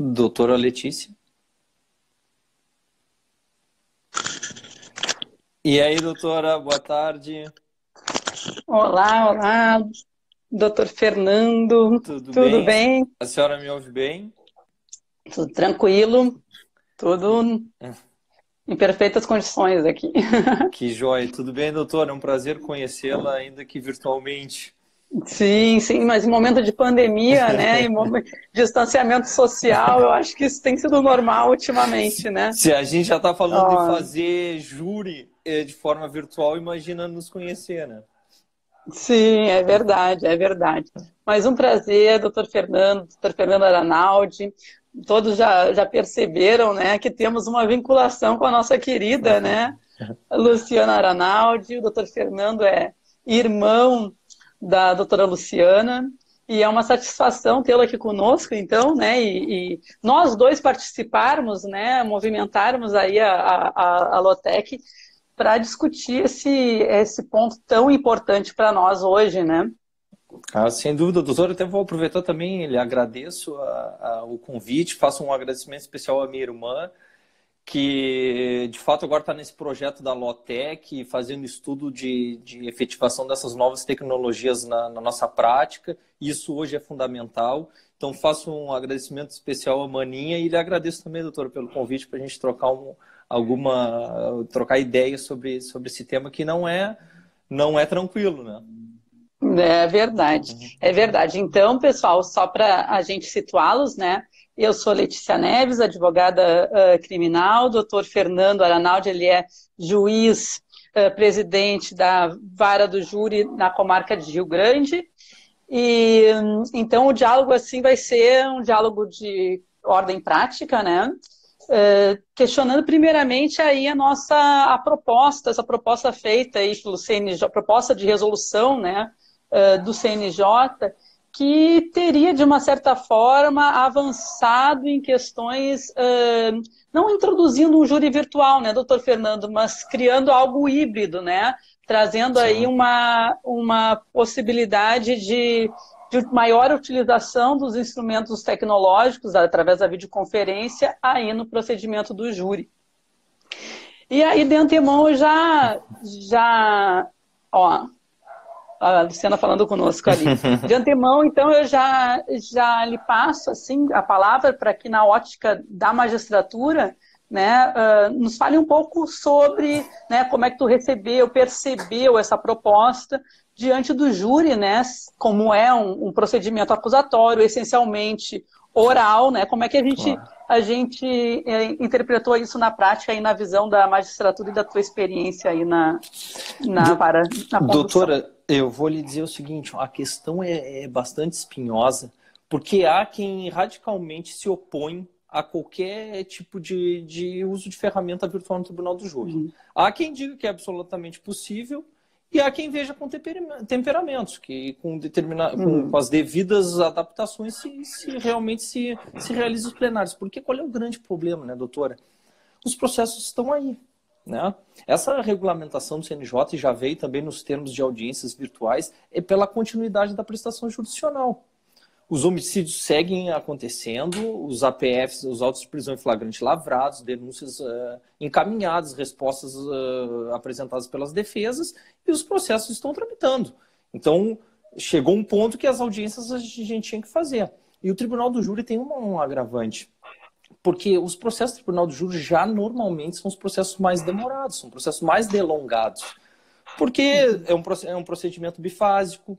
Doutora Letícia. E aí, doutora, boa tarde. Olá, olá, doutor Fernando, Tudo tudo bem? bem? A senhora me ouve bem? Tudo tranquilo, E- tudo em perfeitas condições aqui. Que joia. Tudo bem, doutora? É um prazer conhecê-la, ainda que virtualmente. Sim, sim, mas em momento de pandemia, né, em momento de distanciamento social, eu acho que isso tem sido normal ultimamente, né? Se a gente já está falando de Ó, fazer júri de forma virtual, imagina nos conhecer, né? sim, é verdade, é verdade. Mas um prazer, doutor Fernando Aranaldi. Todos já perceberam, né, que temos uma vinculação com a nossa querida, né, Luciana Aranaldi. O doutor Fernando é irmão da doutora Luciana, e é uma satisfação tê-la aqui conosco, então, né, e nós dois participarmos, né, movimentarmos aí a Lotec para discutir esse ponto tão importante para nós hoje, né? Ah, sem dúvida, doutor. Até vou aproveitar também, lhe agradeço o convite, faço um agradecimento especial à minha irmã, que de fato agora está nesse projeto da Lotec, fazendo estudo de efetivação dessas novas tecnologias na nossa prática. Isso hoje é fundamental. Então faço um agradecimento especial à Maninha e lhe agradeço também, doutor, pelo convite para a gente trocar trocar ideias sobre esse tema que não é tranquilo, né? É verdade, é verdade. Então, pessoal, só para a gente situá-los, né? Eu sou Letícia Neves, advogada criminal. Doutor Fernando Aranaldi, ele é juiz, presidente da Vara do Júri na comarca de Rio Grande. E então o diálogo assim vai ser um diálogo de ordem prática, né? Questionando primeiramente aí a proposta, essa proposta feita aí pelo CNJ, proposta de resolução, né, do CNJ, que teria de uma certa forma avançado em questões, não introduzindo um júri virtual, né, doutor Fernando, mas criando algo híbrido, né, trazendo aí Sim. uma possibilidade de maior utilização dos instrumentos tecnológicos através da videoconferência aí no procedimento do júri. E aí, de antemão, ó, a Luciana falando conosco ali. De antemão, então, eu já lhe passo assim a palavra para que na ótica da magistratura, né, nos fale um pouco sobre, né, como é que tu percebeu essa proposta diante do júri, né, como é um procedimento acusatório, essencialmente oral, né, como é que Claro. a gente interpretou isso na prática e na visão da magistratura e da tua experiência aí Do- na condução. Doutora, eu vou lhe dizer o seguinte, a questão é bastante espinhosa, porque há quem radicalmente se opõe a qualquer tipo de uso de ferramenta virtual no Tribunal do Júri. Uhum. Há quem diga que é absolutamente possível e há quem veja com temperamentos, que com Uhum. as devidas adaptações se realmente se realiza os plenários. Porque qual é o grande problema, né, doutora? Os processos estão aí. Né? Essa regulamentação do CNJ já veio também nos termos de audiências virtuais, é pela continuidade da prestação jurisdicional. Os homicídios seguem acontecendo, os APFs, os autos de prisão em flagrante lavrados, denúncias encaminhadas, respostas apresentadas pelas defesas e os processos estão tramitando. Então, chegou um ponto que as audiências a gente tinha que fazer. E o Tribunal do Júri tem um agravante. Porque os processos do Tribunal do Júri já normalmente são os processos mais demorados, são processos mais delongados. Porque é um procedimento bifásico,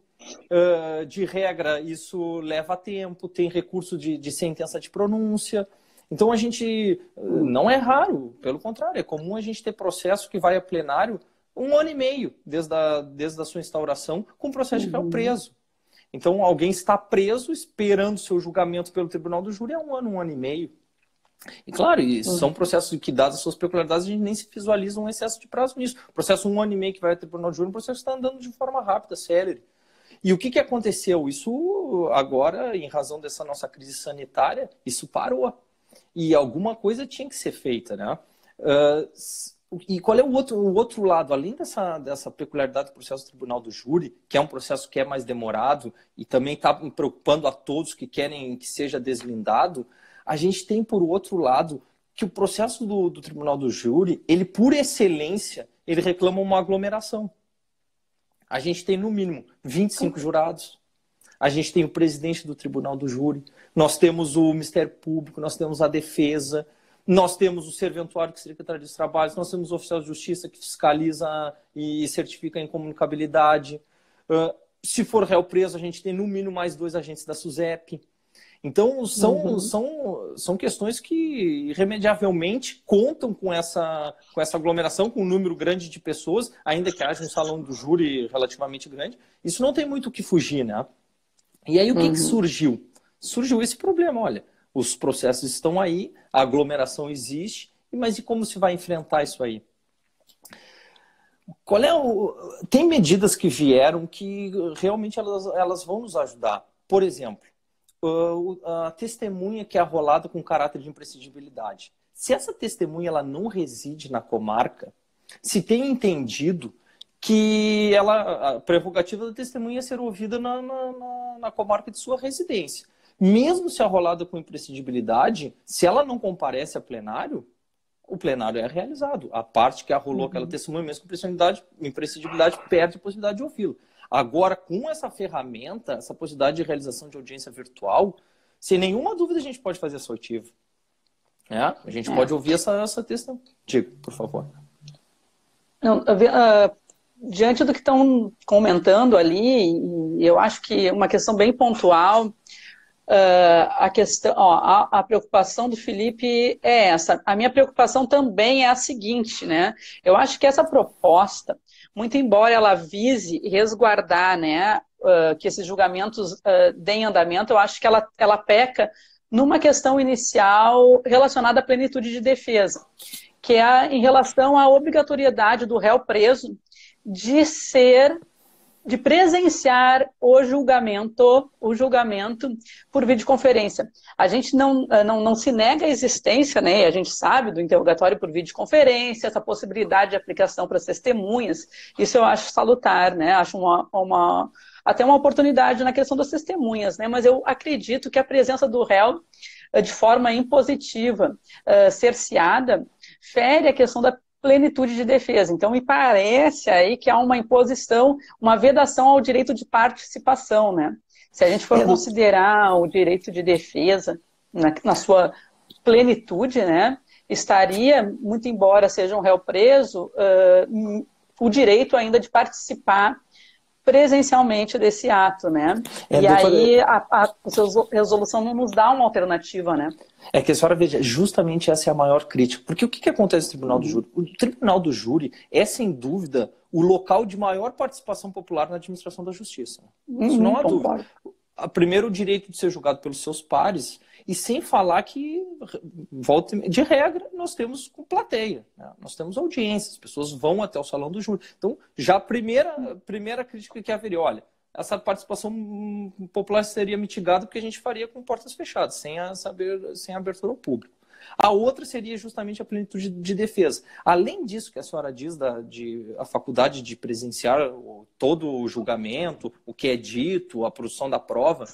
de regra, isso leva tempo, tem recurso de sentença de pronúncia. Então a gente não é raro, pelo contrário, é comum a gente ter processo que vai a plenário 1 ano e meio desde a sua instauração com processo de réu Uhum. preso. Então alguém está preso esperando seu julgamento pelo Tribunal do Júri há 1 ano e meio. E claro, e são Uhum. processos que, dadas as suas peculiaridades, a gente nem se visualiza um excesso de prazo nisso. O processo 1 ano e meio que vai ao Tribunal de Júri, o processo está andando de forma rápida, célere. E o que aconteceu? Isso agora, em razão dessa nossa crise sanitária, isso parou. E alguma coisa tinha que ser feita, né? E qual é o outro lado? Além dessa peculiaridade do processo do Tribunal do Júri, que é um processo que é mais demorado e também está preocupando a todos que querem que seja deslindado, A gente tem, por outro lado, que o processo do tribunal do júri, ele, por excelência, ele reclama uma aglomeração. A gente tem, no mínimo, 25 jurados. A gente tem o presidente do tribunal do júri. Nós temos o Ministério Público, nós temos a defesa, nós temos o serventuário, que é a Secretaria dos Trabalhos, nós temos o oficial de justiça, que fiscaliza e certifica a incomunicabilidade. Se for réu preso, a gente tem, no mínimo, mais 2 agentes da SUSEP. Então, são questões que, irremediavelmente, contam com essa aglomeração, com um número grande de pessoas, ainda que haja um salão do júri relativamente grande. Isso não tem muito o que fugir, né? E aí, o que surgiu? Surgiu esse problema, olha, os processos estão aí, a aglomeração existe, mas e como se vai enfrentar isso aí? Tem medidas que vieram que realmente elas vão nos ajudar. Por exemplo, a testemunha que é arrolada com caráter de imprescindibilidade. Se essa testemunha ela não reside na comarca, se tem entendido que a prerrogativa da testemunha é ser ouvida na comarca de sua residência. Mesmo se arrolada com imprescindibilidade, se ela não comparece a plenário, o plenário é realizado. A parte que arrolou aquela testemunha, mesmo com imprescindibilidade, perde a possibilidade de ouvi-lo. Agora, com essa ferramenta, essa possibilidade de realização de audiência virtual, sem nenhuma dúvida a gente pode fazer essa oitiva. A gente pode ouvir essa testemunha. Diga, por favor. Não, diante do que estão comentando ali, eu acho que uma questão bem pontual, a preocupação do Felipe é essa. A minha preocupação também é a seguinte, né? Eu acho que essa proposta, muito embora ela vise resguardar, né, que esses julgamentos deem andamento, eu acho que ela peca numa questão inicial relacionada à plenitude de defesa, que é em relação à obrigatoriedade do réu preso de presenciar o julgamento por videoconferência. A gente não se nega a existência, né? A gente sabe do interrogatório por videoconferência, essa possibilidade de aplicação para as testemunhas. Isso eu acho salutar, né? Acho até uma oportunidade na questão das testemunhas, né? Mas eu acredito que a presença do réu, de forma impositiva, cerceada, fere a questão da plenitude de defesa. Então, me parece aí que há uma imposição, uma vedação ao direito de participação, né? Se a gente for considerar o direito de defesa na sua plenitude, né, estaria, muito embora seja um réu preso, o direito ainda de participar presencialmente desse ato, né? E aí a resolução não nos dá uma alternativa, né? É que a senhora veja, justamente essa é a maior crítica. Porque o que acontece no Tribunal do Júri? O Tribunal do Júri é, sem dúvida, o local de maior participação popular na administração da justiça. Isso não há dúvida. Primeiro, o direito de ser julgado pelos seus pares, e sem falar que, de regra, nós temos com plateia, né? Nós temos audiências, as pessoas vão até o salão do júri. Então, já a primeira crítica que haveria, olha, essa participação popular seria mitigada porque a gente faria com portas fechadas, sem abertura ao público. A outra seria justamente a plenitude de defesa. Além disso que a senhora diz, a faculdade de presenciar todo o julgamento, o que é dito, a produção da prova,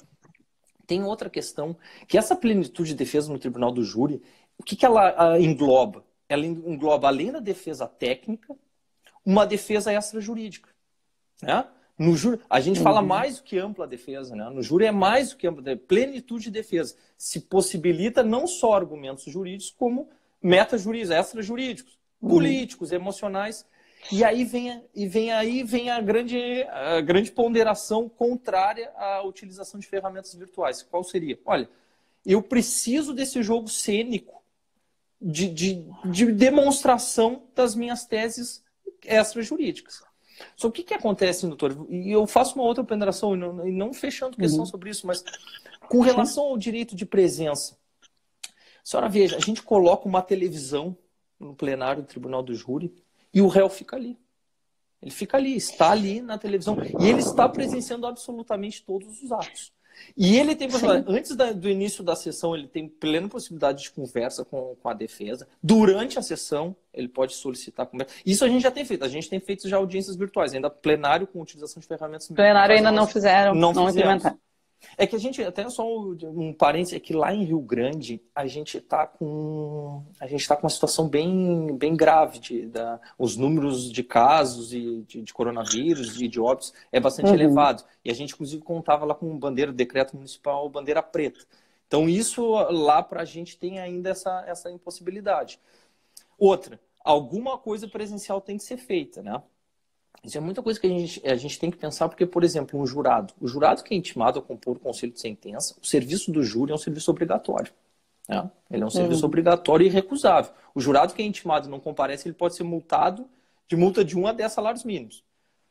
tem outra questão, que essa plenitude de defesa no tribunal do júri, o que ela engloba? Ela engloba, além da defesa técnica, uma defesa extrajurídica, né? No júri, a gente fala mais do que ampla defesa, né? No júri é mais do que ampla defesa, plenitude de defesa. Se possibilita não só argumentos jurídicos, como metajurídicos, extrajurídicos, políticos, emocionais. E aí vem a grande ponderação contrária à utilização de ferramentas virtuais. Qual seria? Olha, eu preciso desse jogo cênico de demonstração das minhas teses extrajurídicas. Só que acontece, doutor? E eu faço uma outra ponderação, e não fechando questão sobre isso, mas com relação ao direito de presença. A senhora veja, a gente coloca uma televisão no plenário do Tribunal do Júri e o réu fica ali. Ele fica ali, está ali na televisão. E ele está presenciando absolutamente todos os atos. E ele tem, antes do início da sessão, ele tem plena possibilidade de conversa com a defesa. Durante a sessão, ele pode solicitar conversa. Isso a gente já tem feito. A gente tem feito já audiências virtuais, ainda plenário com utilização de ferramentas. Plenário ainda não fizeram, não implementaram. É que a gente, até só um parênteses, é que lá em Rio Grande a gente está com uma situação bem grave. Os números de casos de coronavírus e de óbitos é bastante elevado. E a gente, inclusive, contava lá com decreto municipal bandeira preta. Então, isso lá para a gente tem ainda essa impossibilidade. Outra, alguma coisa presencial tem que ser feita, né? Isso é muita coisa que a gente tem que pensar, porque, por exemplo, o jurado que é intimado a compor o conselho de sentença, o serviço do júri é um serviço obrigatório. Né? Ele é um serviço obrigatório e irrecusável. O jurado que é intimado e não comparece, ele pode ser multado de multa de 1 a 10 salários mínimos.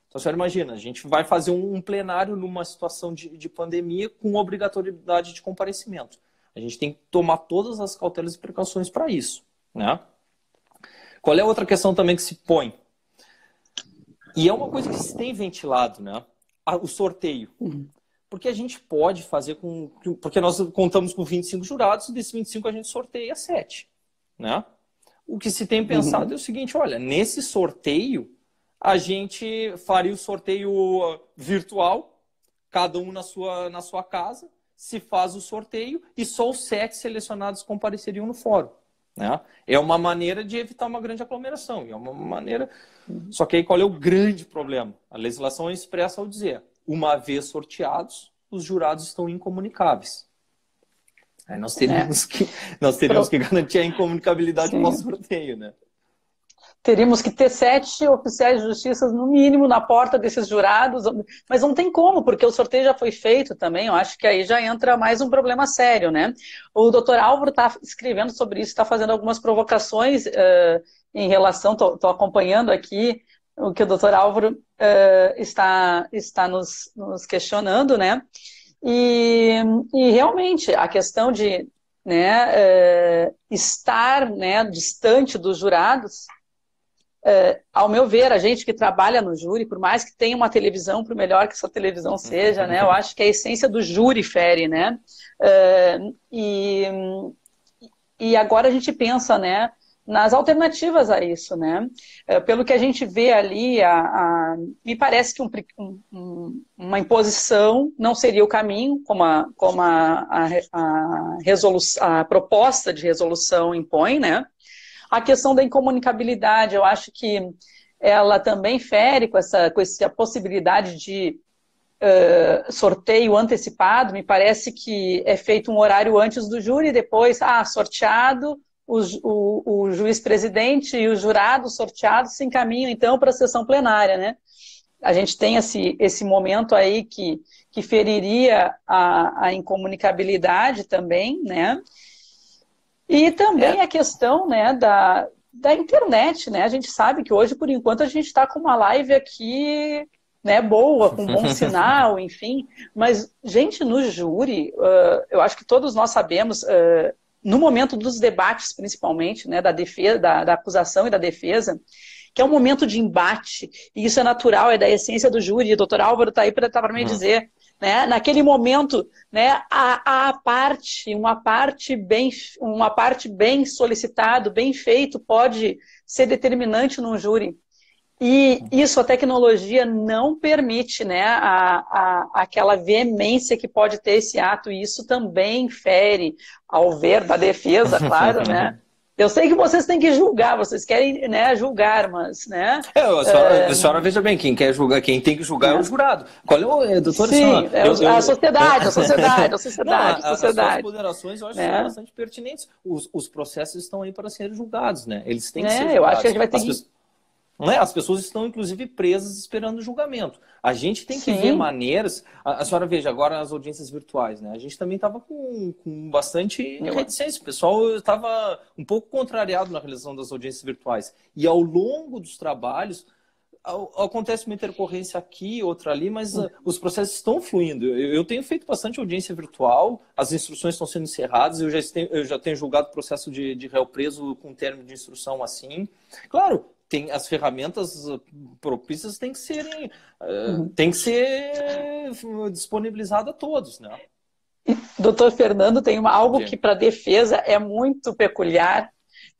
Então, a senhora imagina, a gente vai fazer um plenário numa situação de pandemia com obrigatoriedade de comparecimento. A gente tem que tomar todas as cautelas e precauções para isso. Né? Qual é a outra questão também que se põe? E é uma coisa que se tem ventilado, né? O sorteio. Porque a gente pode fazer porque nós contamos com 25 jurados e desses 25 a gente sorteia 7. Né? O que se tem pensado é o seguinte, olha, nesse sorteio a gente faria o sorteio virtual, cada um na sua casa, se faz o sorteio e só os 7 selecionados compareceriam no fórum. Né? É uma maneira de evitar uma grande aglomeração. É uma maneira... Só que aí qual é o grande problema? A legislação é expressa ao dizer, uma vez sorteados, os jurados estão incomunicáveis. Aí nós teríamos que garantir a incomunicabilidade pós-sorteio, né? Teríamos que ter 7 oficiais de justiça, no mínimo, na porta desses jurados, mas não tem como, porque o sorteio já foi feito também, eu acho que aí já entra mais um problema sério, né? O doutor Álvaro está escrevendo sobre isso, está fazendo algumas provocações em relação, estou acompanhando aqui o que o doutor Álvaro está nos questionando, né? E realmente, a questão de estar distante dos jurados, ao meu ver, a gente que trabalha no júri, por mais que tenha uma televisão, por melhor que essa televisão seja, né, eu acho que a essência do júri fere, né? E agora a gente pensa, né, nas alternativas a isso, né? Pelo que a gente vê ali, me parece que uma imposição não seria o caminho, como a proposta de resolução impõe, né? A questão da incomunicabilidade, eu acho que ela também fere com essa possibilidade de sorteio antecipado. Me parece que é feito um horário antes do júri, depois, sorteado, o juiz-presidente e os jurados sorteados se encaminham, então, para a sessão plenária, né? A gente tem esse momento aí que feriria a incomunicabilidade também, né? E também a questão, né, da internet, né? A gente sabe que hoje, por enquanto, a gente está com uma live aqui, né, boa, com bom sinal, enfim. Mas, gente, no júri, eu acho que todos nós sabemos, no momento dos debates, principalmente, né, da defesa, da acusação e da defesa, que é um momento de embate, e isso é natural, é da essência do júri, e o doutor Álvaro está aí para me dizer, né, naquele momento, né, uma parte bem solicitado, bem feito, pode ser determinante num júri. E isso a tecnologia não permite, né, aquela veemência que pode ter esse ato, e isso também fere, ao ver da defesa, claro, né? Eu sei que vocês têm que julgar, vocês querem, né, julgar, mas, né? A senhora veja bem, quem quer julgar, quem tem que julgar é o jurado. Qual é o doutor? Sim, a sociedade. As suas ponderações eu acho que são bastante pertinentes. Os processos estão aí para serem julgados, né? Eles têm que ser julgados. Eu acho que a gente vai ter As pessoas estão, inclusive, presas esperando o julgamento. A gente tem que ver maneiras... A senhora veja, agora as audiências virtuais, né? A gente também estava com bastante reticência. O pessoal estava um pouco contrariado na realização das audiências virtuais. E ao longo dos trabalhos, acontece uma intercorrência aqui, outra ali, mas os processos estão fluindo. Eu tenho feito bastante audiência virtual, as instruções estão sendo encerradas, eu já tenho julgado processo de réu preso com término de instrução assim. Claro, as ferramentas propícias têm que ser disponibilizadas a todos, né? Doutor Fernando, tem algo que para a defesa é muito peculiar,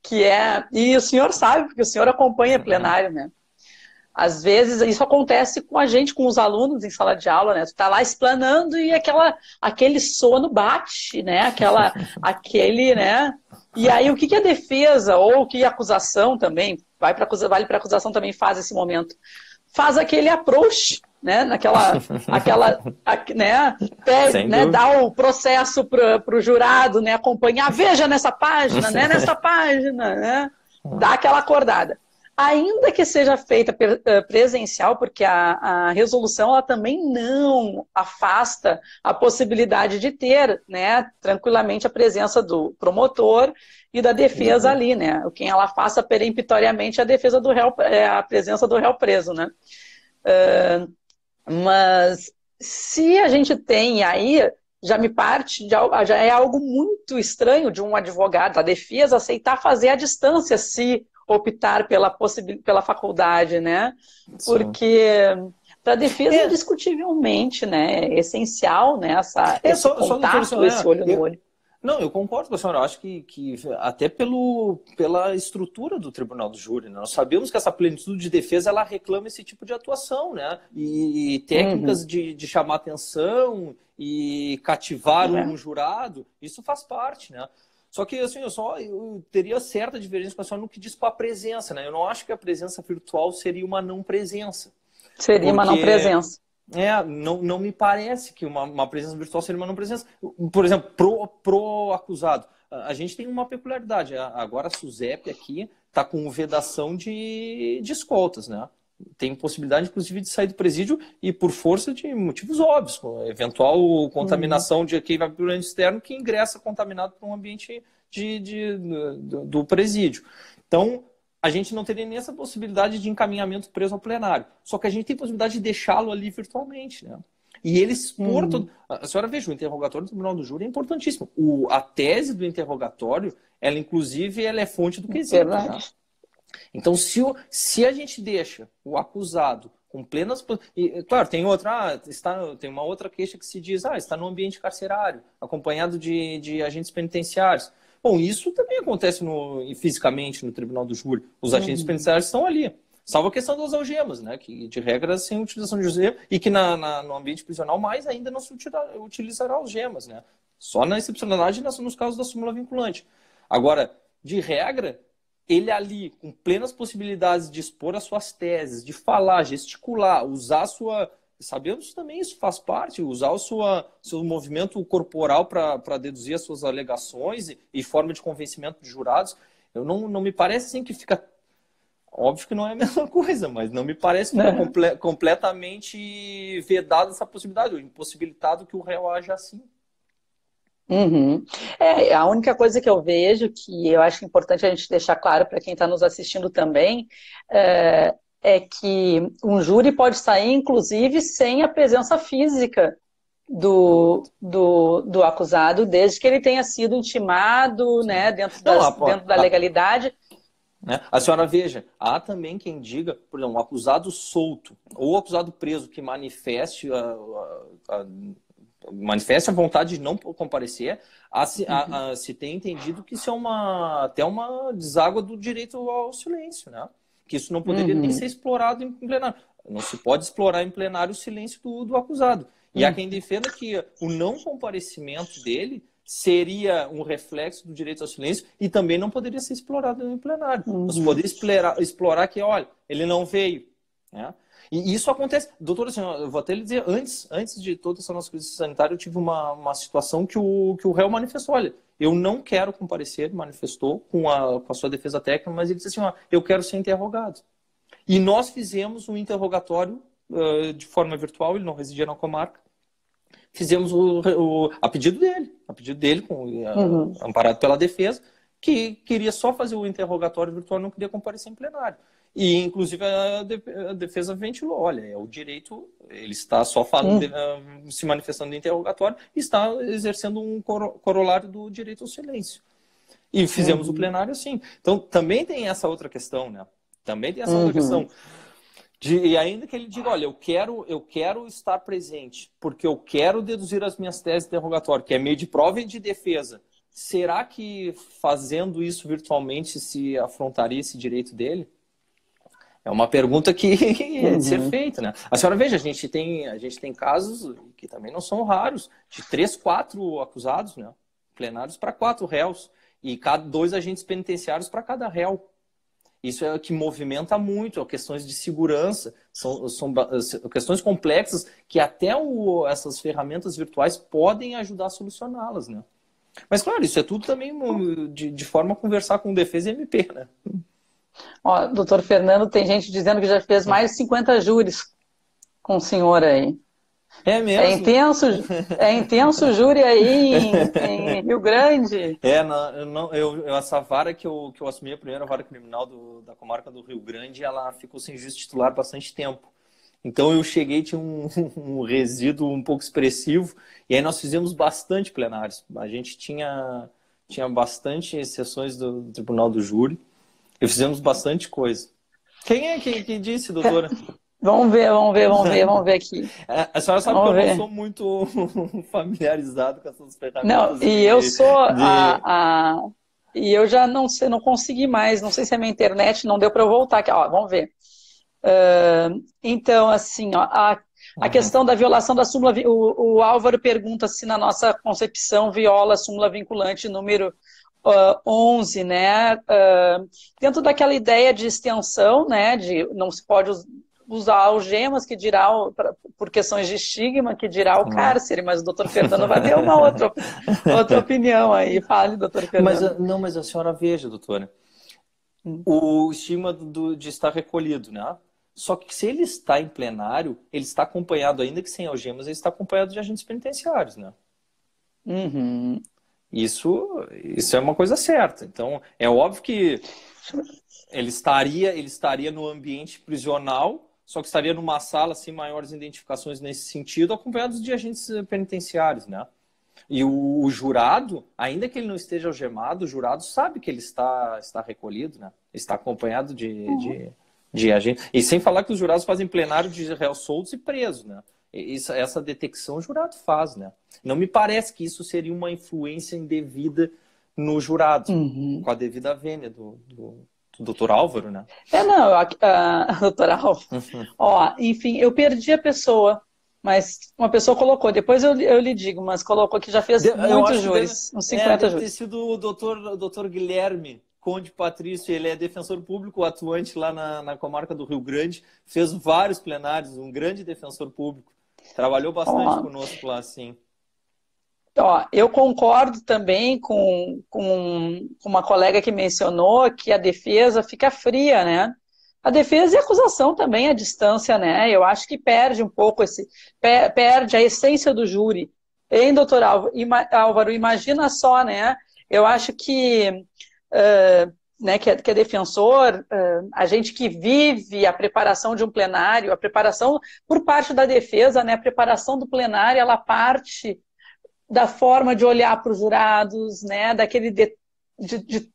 que é, e o senhor sabe, porque o senhor acompanha plenário, né? Às vezes isso acontece com a gente, com os alunos em sala de aula, né? Tu tá lá explanando e aquele sono bate, né? Aquele, né? E aí o que a defesa ou o que a acusação também, vale para acusação também faz esse momento? Faz aquele approach, né? Né? Dá o processo para o jurado, né? Acompanhar, veja nessa página, né? Nessa página, né? Dá aquela acordada. Ainda que seja feita presencial, porque a resolução ela também não afasta a possibilidade de ter, né, tranquilamente a presença do promotor e da defesa ali, né? Quem ela faça peremptoriamente é a defesa do réu, a presença do réu preso, né? Mas se a gente tem aí, já é algo muito estranho de um advogado da defesa aceitar fazer à distância se optar pela faculdade, né? Porque para a defesa, indiscutivelmente, né? É essencial, né? Esse contato, esse olho no olho. Não, eu concordo com a senhora. Eu acho que até pela estrutura do tribunal do júri, né? Nós sabemos que essa plenitude de defesa ela reclama esse tipo de atuação, né? E técnicas de chamar atenção e cativar um jurado, isso faz parte, né? Só que assim, eu teria certa divergência com a senhora no que diz com a presença, né? Eu não acho que a presença virtual seria uma não presença. Seria uma não presença. Não me parece que uma presença virtual seria uma não presença. Por exemplo, pro acusado. A gente tem uma peculiaridade. Agora a SUSEP aqui está com vedação de escoltas, né? Tem possibilidade, inclusive, de sair do presídio e por força de motivos óbvios. Eventual contaminação de quem vai para o ambiente externo que ingressa contaminado para um ambiente do presídio. Então, a gente não teria nem essa possibilidade de encaminhamento preso ao plenário. Só que a gente tem possibilidade de deixá-lo ali virtualmente, né? E ele expor todo... A senhora veja, o interrogatório do Tribunal do Júri é importantíssimo. A tese do interrogatório, ela inclusive ela é fonte do quesito. Né? Então, se a gente deixa o acusado com plenas... E, claro, tem uma outra queixa que se diz, está no ambiente carcerário, acompanhado de agentes penitenciários. Bom, isso também acontece fisicamente no Tribunal do Júri. Os agentes penitenciários estão ali. Salvo a questão das algemas, né? Que de regra sem utilização de algemas e que no ambiente prisional mais ainda não se utilizará algemas, né? Só na excepcionalidade nos casos da súmula vinculante. Agora, de regra, ele ali, com plenas possibilidades de expor as suas teses, de falar, gesticular, usar a sua... Sabemos também isso faz parte, usar o seu movimento corporal para deduzir as suas alegações e forma de convencimento de jurados. Não me parece assim que fica... Óbvio que não é a mesma coisa, mas não me parece que fica completamente vedada essa possibilidade, ou impossibilitado que o réu haja assim. A única coisa que eu vejo, que eu acho importante a gente deixar claro para quem está nos assistindo também, é que um júri pode sair, inclusive, sem a presença física do acusado, desde que ele tenha sido intimado, né, dentro da legalidade. A senhora veja, há também quem diga, por exemplo, um acusado solto ou acusado preso que manifeste a vontade de não comparecer, se tem entendido que isso é até uma deságua do direito ao silêncio, né? Que isso não poderia nem ser explorado em plenário. Não se pode explorar em plenário o silêncio do acusado. E há quem defenda que o não comparecimento dele seria um reflexo do direito ao silêncio e também não poderia ser explorado em plenário. Você poderia explorar que, olha, ele não veio. Né? E isso acontece... Doutora, assim, eu vou até lhe dizer, antes de toda essa nossa crise sanitária, eu tive uma situação que o réu manifestou, olha, eu não quero comparecer, manifestou com a sua defesa técnica, mas ele disse assim, eu quero ser interrogado. E nós fizemos um interrogatório de forma virtual, ele não residia na comarca, fizemos a pedido dele amparado pela defesa, que queria só fazer o interrogatório virtual, não queria comparecer em plenário. E, inclusive, a defesa ventilou, olha, é o direito, ele está só falando, se manifestando no interrogatório e está exercendo um corolário do direito ao silêncio. E fizemos o plenário assim. Então, também tem essa outra questão, né? Também tem essa outra questão. E ainda que ele diga, olha, eu quero estar presente, porque eu quero deduzir as minhas teses de interrogatório, que é meio de prova e de defesa. Será que fazendo isso virtualmente se afrontaria esse direito dele? É uma pergunta que é de ser Uhum. feita, né? A senhora veja, a gente tem casos que também não são raros, de 3, 4 acusados, né? Plenários para 4 réus, e 2 agentes penitenciários para cada réu. Isso é o que movimenta muito, questões de segurança, são questões complexas que até essas ferramentas virtuais podem ajudar a solucioná-las, né? Mas, claro, isso é tudo também de forma a conversar com o defesa e MP, né? Ó, doutor Fernando, tem gente dizendo que já fez mais de 50 júris com o senhor aí. É mesmo? É intenso o júri aí em Rio Grande. Essa vara que eu assumi, a primeira vara criminal da comarca do Rio Grande, ela ficou sem juiz titular bastante tempo. Então eu cheguei, tinha um resíduo um pouco expressivo, e aí nós fizemos bastante plenários. A gente tinha bastante sessões do Tribunal do Júri, e fizemos bastante coisa. Quem é que disse, doutora? Vamos ver aqui. A senhora sabe que Vamos eu não ver. sou muito familiarizado com essas Não, ferramentas e eu sou de... e eu já não sei, não consegui mais, não sei se a minha internet não deu para eu voltar aqui. Ó, vamos ver. Então, assim, ó, a questão da violação da súmula, o Álvaro pergunta se na nossa concepção viola a súmula vinculante número 11, né? Dentro daquela ideia de extensão, né? De não se pode usar algemas, que dirá, por questões de estigma, que dirá o cárcere, mas o doutor Fernando vai ter uma outra opinião aí. Fale, doutor Fernando. Mas a senhora veja, doutora, o estigma de estar recolhido, né? Só que se ele está em plenário, ele está acompanhado, ainda que sem algemas, ele está acompanhado de agentes penitenciários, né? Uhum. Isso é uma coisa certa. Então, é óbvio que ele estaria no ambiente prisional, só que estaria numa sala sem maiores identificações nesse sentido, acompanhados de agentes penitenciários, né? E o jurado, ainda que ele não esteja algemado, o jurado sabe que ele está recolhido, né? Está acompanhado de agentes. E sem falar que os jurados fazem plenário de réus soltos e presos, né? Essa detecção o jurado faz, né? Não me parece que isso seria uma influência indevida no jurado, com a devida vênia do doutor Álvaro, né? Doutor Álvaro. Ó, enfim, eu perdi a pessoa, mas uma pessoa colocou, depois eu lhe digo, mas colocou que já fez muitos júris, uns 50 deve júris. ter sido o doutor Guilherme Conde Patrício, ele é defensor público atuante lá na comarca do Rio Grande, fez vários plenários, um grande defensor público. Trabalhou bastante conosco lá, sim. Ó, eu concordo também com uma colega que mencionou que a defesa fica fria, né? A defesa e a acusação também à distância, né? Eu acho que perde um pouco perde a essência do júri. Hein, doutor Álvaro, imagina só, né? Eu acho que né, que é defensor, a gente que vive a preparação de um plenário, a preparação por parte da defesa, né, a preparação do plenário, ela parte da forma de olhar para os jurados, né,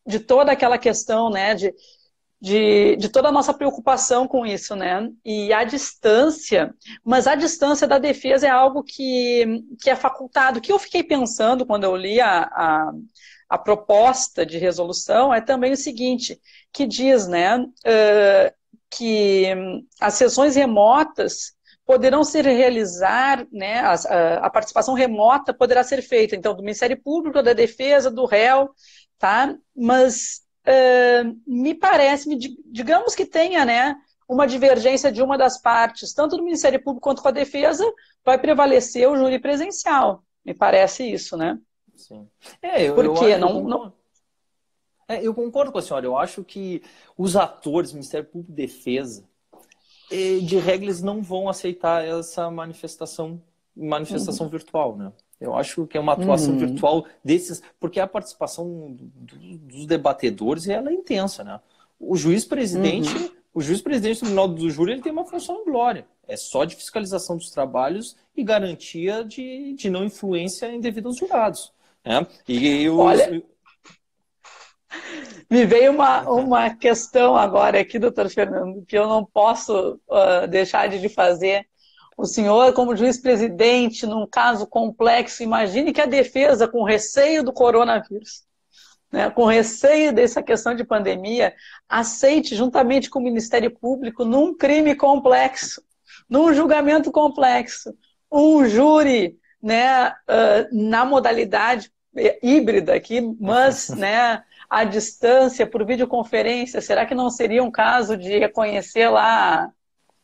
de toda aquela questão, né, de toda a nossa preocupação com isso, né, e a distância, mas a distância da defesa é algo que é facultado. O que eu fiquei pensando quando eu li a proposta de resolução é também o seguinte, que diz, né, que as sessões remotas poderão se realizar, né, a participação remota poderá ser feita, então, do Ministério Público, da Defesa, do réu, tá? Mas me parece, digamos que tenha, né, uma divergência de uma das partes, tanto do Ministério Público quanto com a Defesa, vai prevalecer o júri presencial. Me parece isso, né? Sim. Por quê? Eu concordo com a senhora. Eu acho que os atores, Ministério Público e Defesa, de regra, eles não vão aceitar essa manifestação virtual, né? Eu acho que é uma atuação virtual desses, porque a participação dos debatedores ela é intensa, né? O juiz presidente do Tribunal do Júri, ele tem uma função glória. É só de fiscalização dos trabalhos e garantia de não influência indevida aos jurados. Né? Olha, me veio uma questão agora aqui, doutor Fernando, que eu não posso deixar de lhe fazer. O senhor, como juiz-presidente, num caso complexo, imagine que a defesa, com receio do coronavírus, né, com receio dessa questão de pandemia, aceite juntamente com o Ministério Público num crime complexo, num julgamento complexo, um júri, né, na modalidade híbrida aqui, mas, né, à distância, por videoconferência, será que não seria um caso de reconhecer lá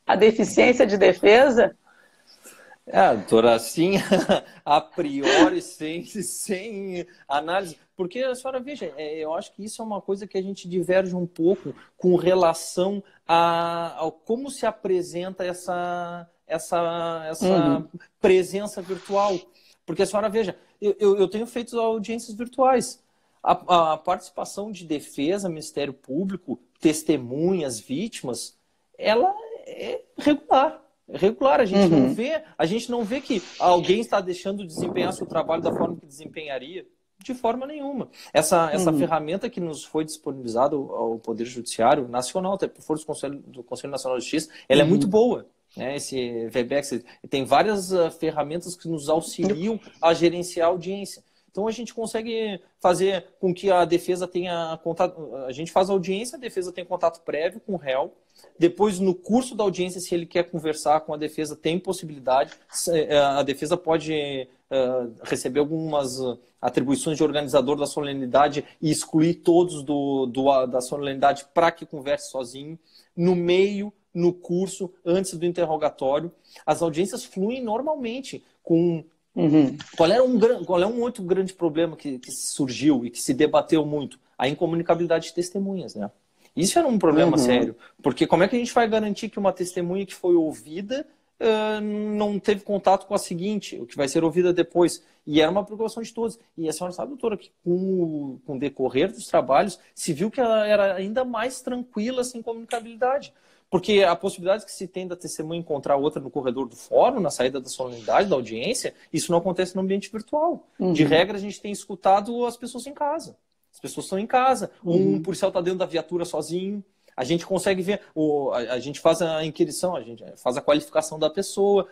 a deficiência de defesa? Doutora, assim, a priori, sem análise. Porque, a senhora, veja, eu acho que isso é uma coisa que a gente diverge um pouco com relação a como se apresenta essa presença virtual. Porque, a senhora, veja, eu tenho feito audiências virtuais. A participação de defesa, Ministério Público, testemunhas, vítimas, ela é regular. Regular, a gente não vê que alguém está deixando de desempenhar seu trabalho da forma que desempenharia, de forma nenhuma. Essa ferramenta que nos foi disponibilizada ao Poder Judiciário Nacional, até por força do Conselho Nacional de Justiça, ela é muito boa. Né? Esse VBEX tem várias ferramentas que nos auxiliam a gerenciar a audiência. Então a gente consegue fazer com que a defesa tenha contato. A gente faz a audiência, a defesa tem contato prévio com o réu. Depois, no curso da audiência, se ele quer conversar com a defesa, tem possibilidade. A defesa pode receber algumas atribuições de organizador da solenidade e excluir todos da solenidade para que converse sozinho. No meio, no curso, antes do interrogatório, as audiências fluem normalmente com... Qual é um outro grande problema que surgiu e que se debateu muito? A incomunicabilidade de testemunhas, né? Isso era um problema sério, porque como é que a gente vai garantir que uma testemunha que foi ouvida não teve contato com a seguinte, o que vai ser ouvida depois? E era uma preocupação de todos. E a senhora sabe, doutora, que com o decorrer dos trabalhos, se viu que ela era ainda mais tranquila essa incomunicabilidade. Porque a possibilidade que se tem da testemunha encontrar outra no corredor do fórum, na saída da solenidade, da audiência, isso não acontece no ambiente virtual. De regra, a gente tem escutado as pessoas em casa. As pessoas estão em casa. Um policial está dentro da viatura sozinho. A gente consegue ver, a gente faz a inquirição, a gente faz a qualificação da pessoa,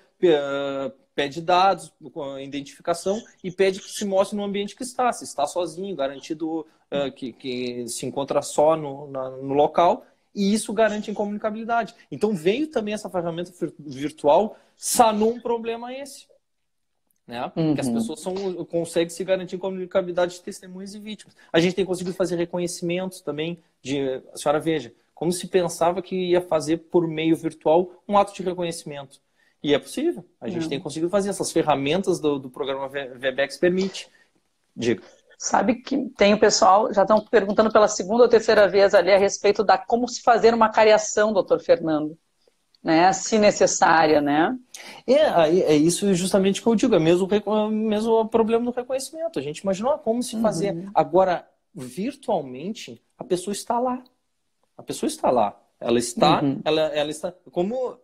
pede dados, identificação e pede que se mostre no ambiente que está. Se está sozinho, garantido que se encontra só no local. E isso garante incomunicabilidade. Então veio também essa ferramenta virtual, sanou um problema esse. Né? Que as pessoas conseguem se garantir incomunicabilidade de testemunhas e vítimas. A gente tem conseguido fazer reconhecimentos também a senhora veja, como se pensava que ia fazer por meio virtual um ato de reconhecimento. E é possível. A gente tem conseguido fazer. Essas ferramentas do programa VBEX permite. Diga. Sabe que tem o pessoal, já estão perguntando pela segunda ou terceira vez ali a respeito da como se fazer uma cariação, doutor Fernando, né? Se necessária, né? É isso justamente que eu digo, é mesmo o problema do reconhecimento. A gente imaginou como se fazer. Agora, virtualmente, a pessoa está lá. A pessoa está lá. Ela está, ela está. Como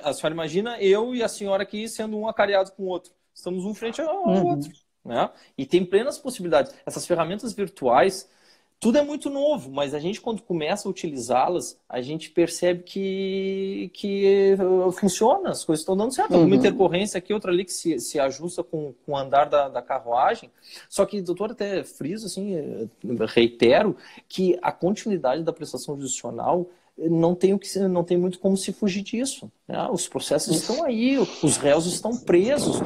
a senhora imagina, eu e a senhora aqui sendo um acariado com o outro. Estamos um frente ao outro. Né? E tem plenas possibilidades. Essas ferramentas virtuais, tudo é muito novo, mas a gente, quando começa a utilizá-las, a gente percebe que funciona, as coisas estão dando certo. Uma intercorrência aqui, outra ali que se ajusta com o andar da carruagem. Só que, doutor, até friso, assim, reitero, que a continuidade da prestação judicional não tem muito como se fugir disso. Né? Os processos estão aí, os réus estão presos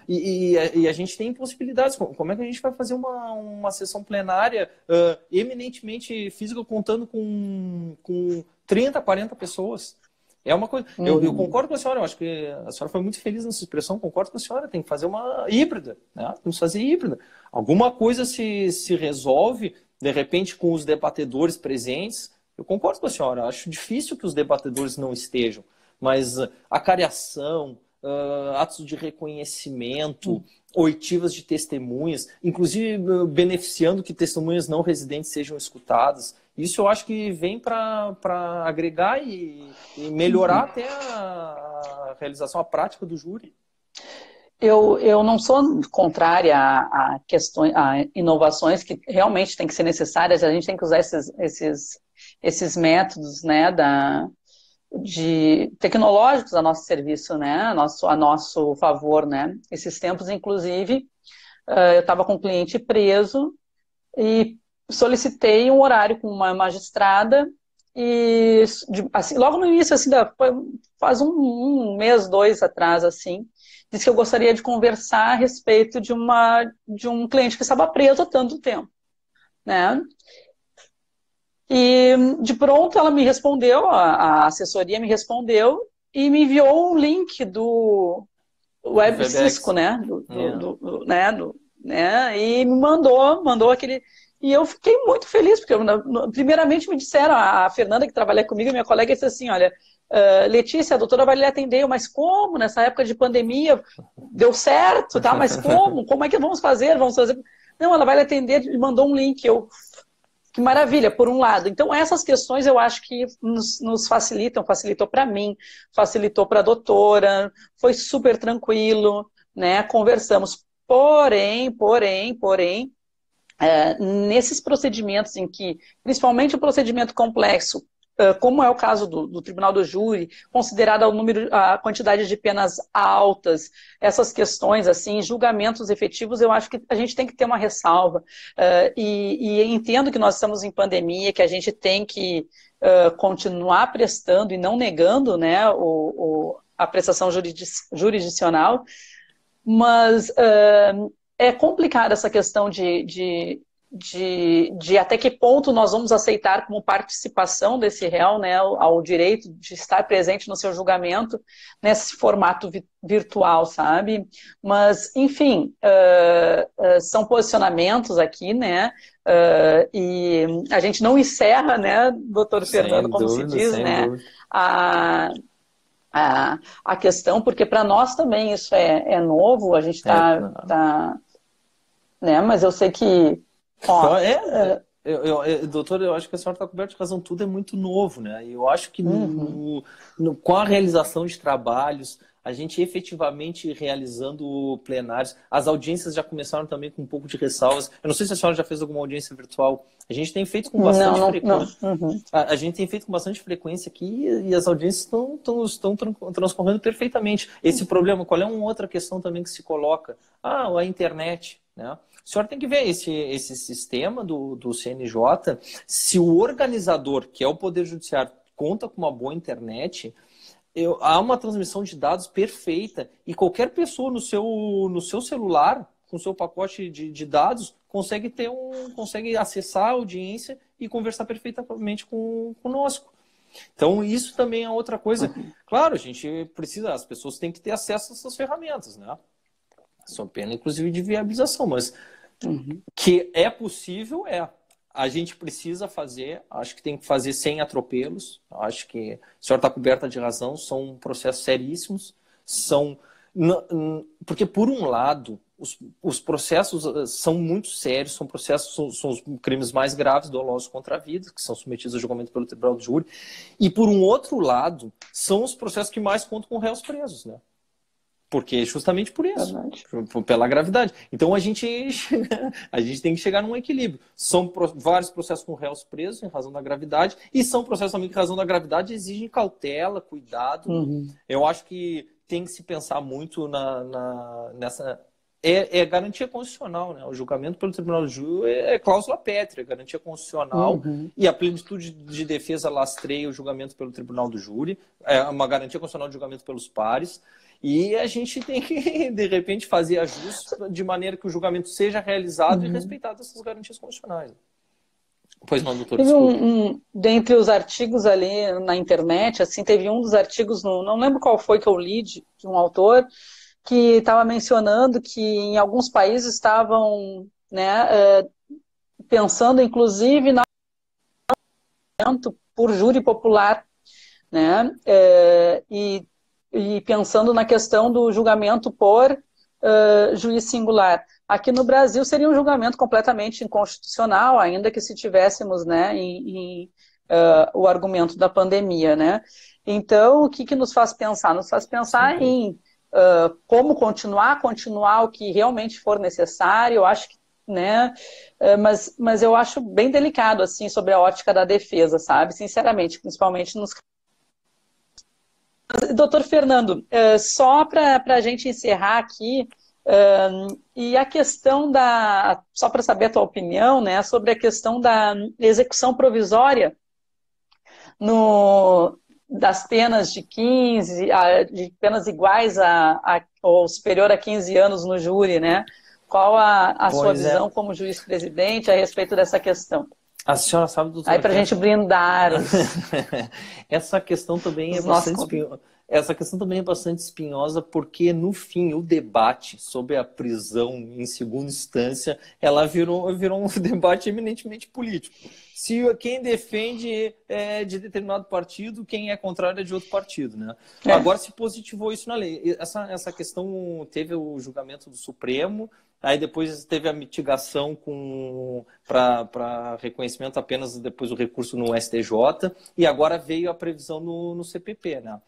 e a gente tem possibilidades. Como é que a gente vai fazer uma sessão plenária eminentemente física contando com 30, 40 pessoas? É uma coisa. Eu concordo com a senhora, eu acho que a senhora foi muito feliz nessa expressão, concordo com a senhora, tem que fazer uma híbrida. Né? Temos que fazer híbrida. Alguma coisa se resolve, de repente, com os debatedores presentes. Eu concordo com a senhora, acho difícil que os debatedores não estejam, mas a cariação, atos de reconhecimento, oitivas de testemunhas, inclusive beneficiando que testemunhas não residentes sejam escutadas, isso eu acho que vem para agregar e melhorar até a realização, a prática do júri. Eu não sou contrária a questões, a inovações que realmente têm que ser necessárias, a gente tem que usar esses métodos, né, tecnológicos a nosso serviço, né, a nosso favor, né. Esses tempos, inclusive, eu estava com um cliente preso e solicitei um horário com uma magistrada e, assim, logo no início, assim, faz um mês, dois atrás, assim, disse que eu gostaria de conversar a respeito de um cliente que estava preso há tanto tempo, né? E de pronto ela me respondeu, a assessoria me respondeu e me enviou um link do Web Cisco, né? E me mandou aquele. E eu fiquei muito feliz, porque primeiramente me disseram, a Fernanda, que trabalha comigo, minha colega, disse assim: olha, Letícia, a doutora vai lhe atender, mas como? Nessa época de pandemia, deu certo, tá? Mas como? Como é que vamos fazer? Vamos fazer. Não, ela vai lhe atender, e mandou um link. Que maravilha, por um lado. Então, essas questões eu acho que nos facilitou para mim, facilitou para a doutora, foi super tranquilo, né? Conversamos. Porém, nesses procedimentos em que, principalmente o procedimento complexo, como é o caso do Tribunal do Júri, considerada a quantidade de penas altas, essas questões, assim, julgamentos efetivos, eu acho que a gente tem que ter uma ressalva. E entendo que nós estamos em pandemia, que a gente tem que continuar prestando e não negando, né, a prestação jurisdicional, mas é complicada essa questão de até que ponto nós vamos aceitar como participação desse réu, né, ao direito de estar presente no seu julgamento nesse formato virtual, sabe? Mas, enfim, são posicionamentos aqui, né? E a gente não encerra, né, doutor Fernando, como se diz, né? A questão, porque para nós também isso é novo, a gente está né? Mas eu sei que doutor, eu acho que a senhora está coberta de razão, tudo é muito novo, né? Eu acho que com a realização de trabalhos, a gente efetivamente realizando plenários, as audiências já começaram também com um pouco de ressalvas. Eu não sei se a senhora já fez alguma audiência virtual. A gente tem feito com bastante frequência. A gente tem feito com bastante frequência aqui e as audiências estão transcorrendo perfeitamente. Esse problema, qual é uma outra questão também que se coloca? A internet, né? A senhora tem que ver esse sistema do CNJ, se o organizador, que é o Poder Judiciário, conta com uma boa internet, há uma transmissão de dados perfeita e qualquer pessoa no seu celular, com o seu pacote de dados, consegue acessar a audiência e conversar perfeitamente conosco. Então, isso também é outra coisa. Claro, a gente precisa, as pessoas têm que ter acesso a essas ferramentas, né? São pena, inclusive, de viabilização, mas que é possível, a gente precisa fazer, acho que tem que fazer sem atropelos, acho que a senhora está coberta de razão, são processos seríssimos, porque por um lado, os processos são muito sérios, são os crimes mais graves, dolosos contra a vida, que são submetidos a julgamento pelo Tribunal do Júri, e por um outro lado, são os processos que mais contam com réus presos, né? Porque justamente por isso, pela gravidade. Então a gente tem que chegar num equilíbrio. São vários processos com réus presos em razão da gravidade, e são processos também que, em razão da gravidade, exigem cautela, cuidado. Eu acho que tem que se pensar muito nessa. É garantia constitucional, né? O julgamento pelo Tribunal do Júri é cláusula pétrea, garantia constitucional, e a plenitude de defesa lastreia o julgamento pelo Tribunal do Júri, é uma garantia constitucional de julgamento pelos pares. E a gente tem que, de repente, fazer ajustes de maneira que o julgamento seja realizado e respeitado essas garantias constitucionais. Pois não, doutor, desculpe. Dentre os artigos ali na internet, assim, teve um dos artigos, não lembro qual foi que eu li, de um autor, que estava mencionando que em alguns países estavam, né, pensando, inclusive, na por júri popular, né, e pensando na questão do julgamento por juiz singular. Aqui no Brasil seria um julgamento completamente inconstitucional, ainda que se tivéssemos, né, o argumento da pandemia, né? Então, o que nos faz pensar? Nos faz pensar em como continuar o que realmente for necessário. Eu acho que, né, mas eu acho bem delicado, assim, sobre a ótica da defesa, sabe? Sinceramente, principalmente nos... Doutor Fernando, só para a gente encerrar aqui, E a questão só para saber a tua opinião, né, sobre a questão da execução provisória das penas de 15, de penas iguais ou superior a 15 anos no júri, né? Qual a sua visão como juiz-presidente a respeito dessa questão? A senhora sabe, doutora... Aí para a gente brindar Essa questão também é bastante espinhosa. Essa questão também é bastante espinhosa porque, no fim, o debate sobre a prisão em segunda instância, ela virou um debate eminentemente político. Se quem defende é de determinado partido, quem é contrário é de outro partido, né? Agora se positivou isso na lei. Essa questão teve o julgamento do Supremo, aí depois teve a mitigação para reconhecimento apenas depois do recurso no STJ, e agora veio a previsão no CPP, né?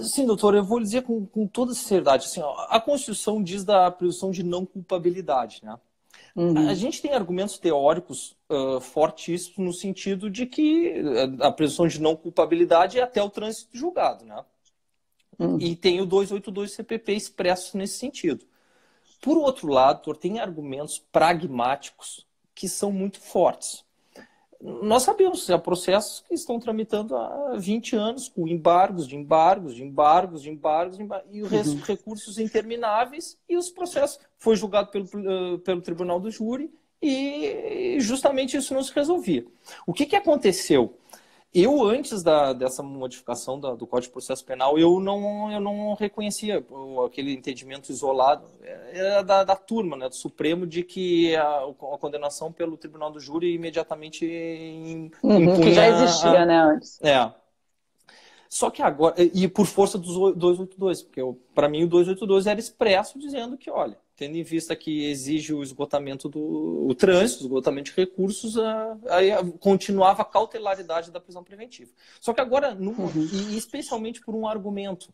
Sim, doutor, eu vou dizer com toda sinceridade, assim, ó, a Constituição diz da presunção de não culpabilidade, né? A gente tem argumentos teóricos fortíssimos no sentido de que a presunção de não culpabilidade é até o trânsito julgado, né? E tem o 282 CPP expresso nesse sentido. Por outro lado, doutor, tem argumentos pragmáticos que são muito fortes. Nós sabemos que há processos que estão tramitando há 20 anos, com embargos, e recursos intermináveis, e os processos foi julgado pelo Tribunal do Júri e justamente isso não se resolvia. O que aconteceu? Eu, antes dessa modificação do Código de Processo Penal, eu não reconhecia aquele entendimento isolado da turma, né, do Supremo, de que a condenação pelo Tribunal do Júri imediatamente impunha... Que já existia, né, antes. Só que agora, e por força dos 282, porque para mim o 282 era expresso dizendo que, olha, tendo em vista que exige o esgotamento do trânsito, o esgotamento de recursos, aí continuava a cautelaridade da prisão preventiva. Só que agora, e especialmente por um argumento,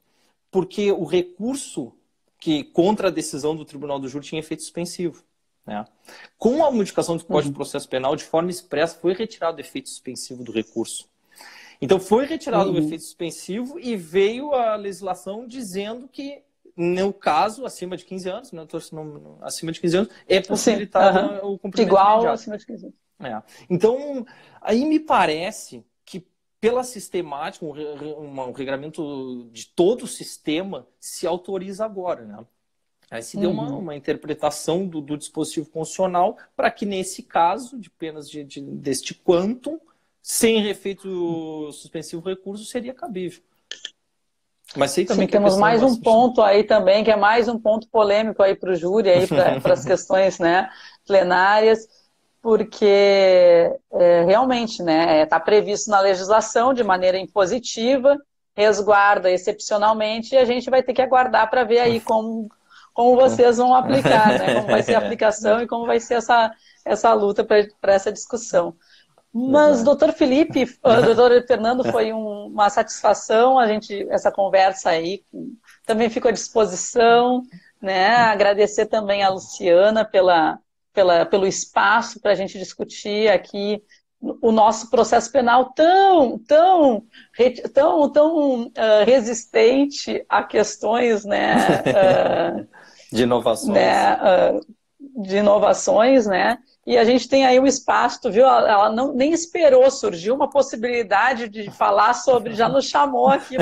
porque o recurso que contra a decisão do Tribunal do Júri tinha efeito suspensivo, né? Com a modificação do Código de Processo Penal, de forma expressa, foi retirado o efeito suspensivo do recurso. Então foi retirado o efeito suspensivo e veio a legislação dizendo que, no caso, acima de 15 anos, né, acima de 15 anos, é possibilitado o cumprimento igual imediato. Acima de 15 anos. Então, aí me parece que, pela sistemática, um regramento de todo o sistema se autoriza agora, né? Aí se deu uma interpretação do dispositivo constitucional para que, nesse caso, de penas deste quantum, sem efeito suspensivo recurso, seria cabível. Mas sei também que temos mais um ponto aí também, que é mais um ponto polêmico aí para o júri, aí para as questões, né, plenárias, porque realmente, né, está previsto na legislação de maneira impositiva, resguarda excepcionalmente, e a gente vai ter que aguardar para ver aí como vocês vão aplicar, né, como vai ser a aplicação e como vai ser essa luta para essa discussão. Mas, doutor Felipe, doutor Fernando, foi uma satisfação essa conversa aí. Também fico à disposição, né? Agradecer também a Luciana pelo espaço para a gente discutir aqui o nosso processo penal tão resistente a questões, né? De inovações. De inovações, né? E a gente tem aí um espaço, tu viu? Ela nem esperou, surgiu uma possibilidade de falar sobre, já nos chamou aqui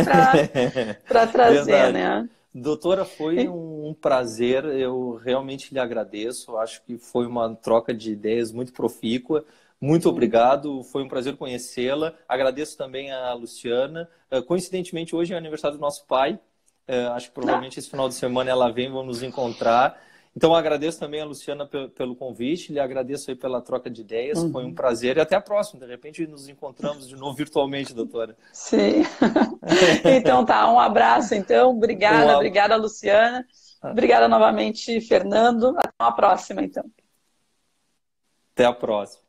para trazer, verdade, né? Doutora, foi um prazer, eu realmente lhe agradeço, acho que foi uma troca de ideias muito profícua, muito obrigado, foi um prazer conhecê-la, agradeço também a Luciana, coincidentemente hoje é o aniversário do nosso pai, acho que provavelmente esse final de semana ela vem, vamos nos encontrar. Então, agradeço também a Luciana pelo convite, lhe agradeço aí pela troca de ideias, foi um prazer e até a próxima. De repente, nos encontramos de novo virtualmente, doutora. Sim. Então tá, um abraço, então. Obrigada, Luciana. Obrigada novamente, Fernando. Até uma próxima, então. Até a próxima.